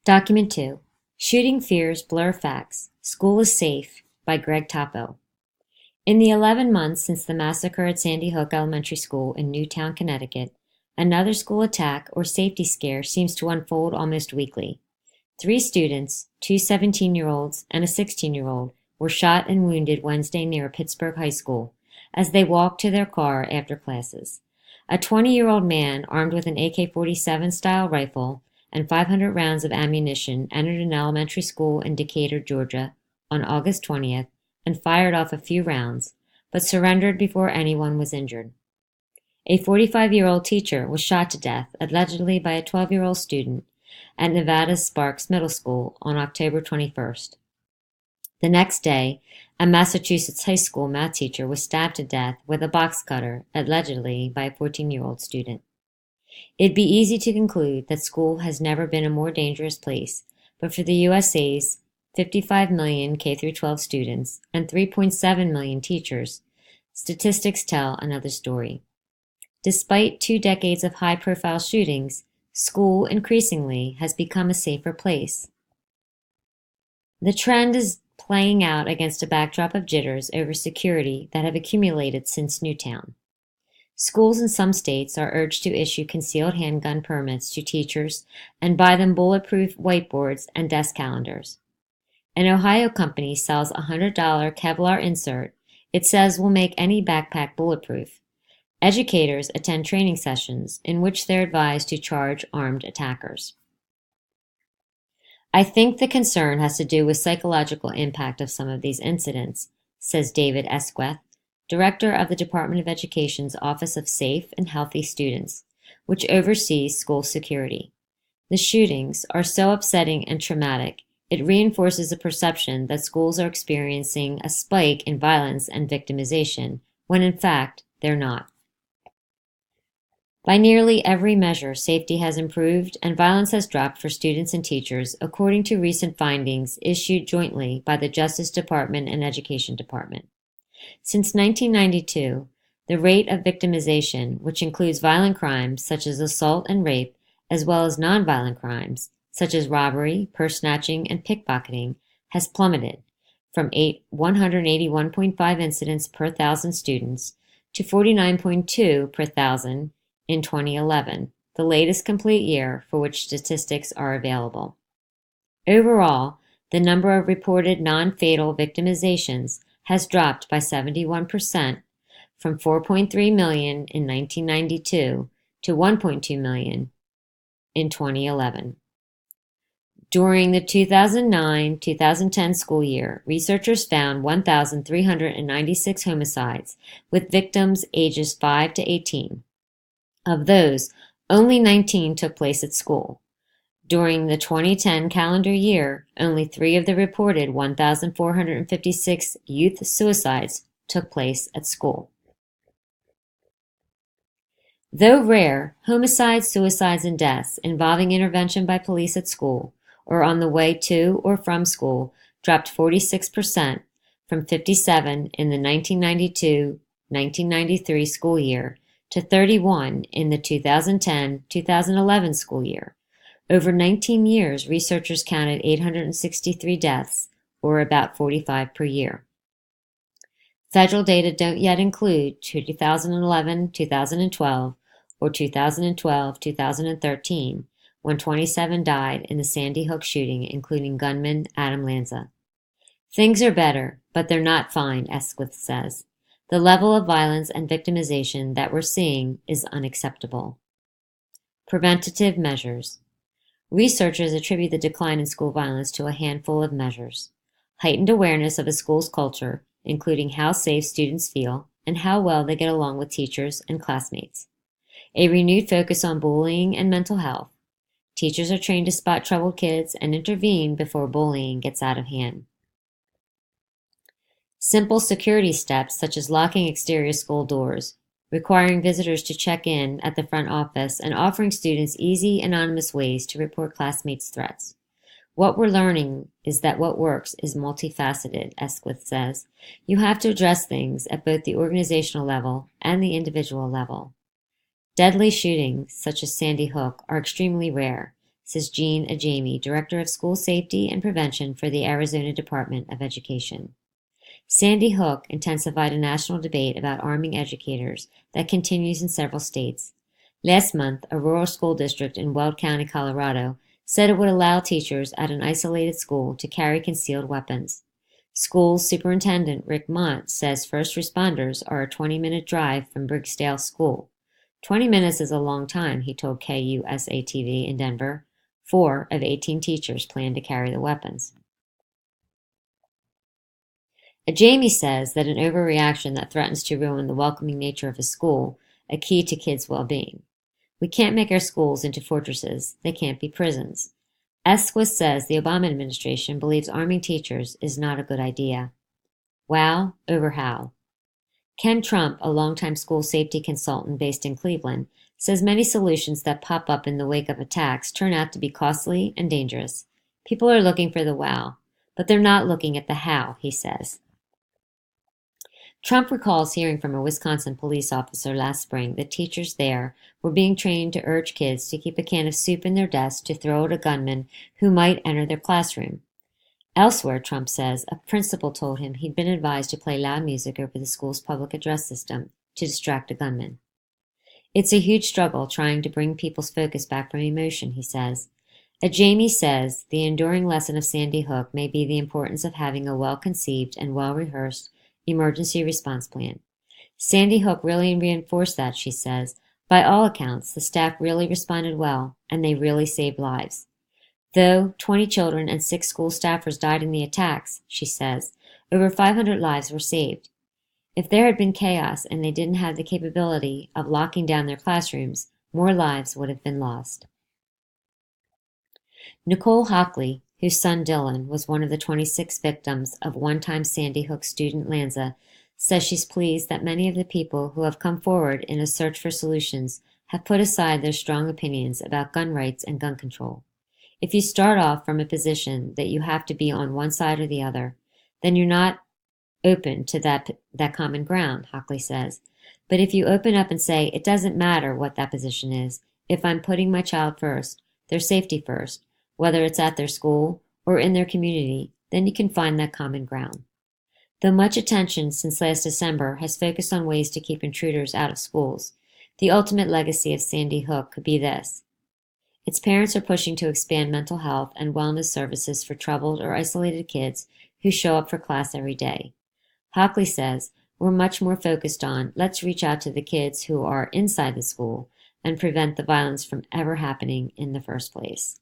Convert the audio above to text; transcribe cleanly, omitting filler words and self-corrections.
Document 2. Shooting Fears Blur Facts. School is Safe by Greg Toppo. In the 11 months since the massacre at Sandy Hook Elementary School in Newtown, Connecticut, another school attack or safety scare seems to unfold almost weekly. 3 students, 2 17-year-olds and a 16-year-old, were shot and wounded Wednesday near Pittsburgh High School as they walked to their car after classes. A 20-year-old man armed with an AK-47 style rifle and 500 rounds of ammunition entered an elementary school in Decatur, Georgia, on August 20th and fired off a few rounds, but surrendered before anyone was injured. A 45-year-old teacher was shot to death, allegedly by a 12-year-old student at Nevada's Sparks Middle School on October 21st. The next day, a Massachusetts high school math teacher was stabbed to death with a box cutter, allegedly by a 14-year-old student. It'd be easy to conclude that school has never been a more dangerous place, but for the USA's 55 million K-12 students and 3.7 million teachers, statistics tell another story. Despite 2 decades of high-profile shootings, school increasingly has become a safer place. The trend is playing out against a backdrop of jitters over security that have accumulated since Newtown. Schools in some states are urged to issue concealed handgun permits to teachers and buy them bulletproof whiteboards and desk calendars. An Ohio company sells a $100 Kevlar insert it says will make any backpack bulletproof. Educators attend training sessions in which they're advised to charge armed attackers. I think the concern has to do with psychological impact of some of these incidents, says David Esquith, Director of the Department of Education's Office of Safe and Healthy Students, which oversees school security. The shootings are so upsetting and traumatic, it reinforces the perception that schools are experiencing a spike in violence and victimization, when in fact, they're not. By nearly every measure, safety has improved and violence has dropped for students and teachers, according to recent findings issued jointly by the Justice Department and Education Department. Since 1992, the rate of victimization, which includes violent crimes such as assault and rape, as well as nonviolent crimes such as robbery, purse snatching, and pickpocketing, has plummeted from 181.5 incidents per 1,000 students to 49.2 per 1,000 in 2011, the latest complete year for which statistics are available. Overall, the number of reported non-fatal victimizations has dropped by 71% from 4.3 million in 1992 to 1.2 million in 2011. During the 2009-2010 school year, researchers found 1,396 homicides with victims ages 5 to 18. Of those, only 19 took place at school. During the 2010 calendar year, only 3 of the reported 1,456 youth suicides took place at school. Though rare, homicides, suicides, and deaths involving intervention by police at school or on the way to or from school dropped 46% from 57 in the 1992-1993 school year to 31 in the 2010-2011 school year. Over 19 years, researchers counted 863 deaths, or about 45 per year. Federal data don't yet include 2011-2012 or 2012-2013, when 27 died in the Sandy Hook shooting, including gunman Adam Lanza. Things are better, but they're not fine, Esquith says. The level of violence and victimization that we're seeing is unacceptable. Preventative measures. Researchers attribute the decline in school violence to a handful of measures. Heightened awareness of a school's culture, including how safe students feel and how well they get along with teachers and classmates. A renewed focus on bullying and mental health. Teachers are trained to spot troubled kids and intervene before bullying gets out of hand. Simple security steps such as locking exterior school doors, requiring visitors to check in at the front office, and offering students easy, anonymous ways to report classmates' threats. What we're learning is that what works is multifaceted, Esquith says. You have to address things at both the organizational level and the individual level. Deadly shootings, such as Sandy Hook, are extremely rare, says Jean Ajami, Director of School Safety and Prevention for the Arizona Department of Education. Sandy Hook intensified a national debate about arming educators that continues in several states. Last month, a rural school district in Weld County, Colorado, said it would allow teachers at an isolated school to carry concealed weapons. School Superintendent Rick Mont says first responders are a 20-minute drive from Briggsdale School. 20 minutes is a long time, he told KUSA-TV in Denver. 4 of 18 teachers plan to carry the weapons. Jamie says that an overreaction that threatens to ruin the welcoming nature of a school, a key to kids' well-being. We can't make our schools into fortresses. They can't be prisons. Esquith says the Obama administration believes arming teachers is not a good idea. Wow over how. Ken Trump, a longtime school safety consultant based in Cleveland, says many solutions that pop up in the wake of attacks turn out to be costly and dangerous. People are looking for the wow, but they're not looking at the how, he says. Trump recalls hearing from a Wisconsin police officer last spring that teachers there were being trained to urge kids to keep a can of soup in their desk to throw at a gunman who might enter their classroom. Elsewhere, Trump says, a principal told him he'd been advised to play loud music over the school's public address system to distract a gunman. It's a huge struggle trying to bring people's focus back from emotion, he says. Jamie says the enduring lesson of Sandy Hook may be the importance of having a well-conceived and well-rehearsed emergency response plan. Sandy Hook really reinforced that, she says. By all accounts, the staff really responded well, and they really saved lives. Though 20 children and 6 school staffers died in the attacks, she says, over 500 lives were saved. If there had been chaos and they didn't have the capability of locking down their classrooms, more lives would have been lost. Nicole Hockley, whose son Dylan was one of the 26 victims of one-time Sandy Hook student Lanza, says she's pleased that many of the people who have come forward in a search for solutions have put aside their strong opinions about gun rights and gun control. If you start off from a position that you have to be on one side or the other, then you're not open to that common ground, Hockley says. But if you open up and say, it doesn't matter what that position is, if I'm putting my child first, their safety first, whether it's at their school or in their community, then you can find that common ground. Though much attention since last December has focused on ways to keep intruders out of schools, the ultimate legacy of Sandy Hook could be this. Its parents are pushing to expand mental health and wellness services for troubled or isolated kids who show up for class every day. Hockley says, we're much more focused on let's reach out to the kids who are inside the school and prevent the violence from ever happening in the first place.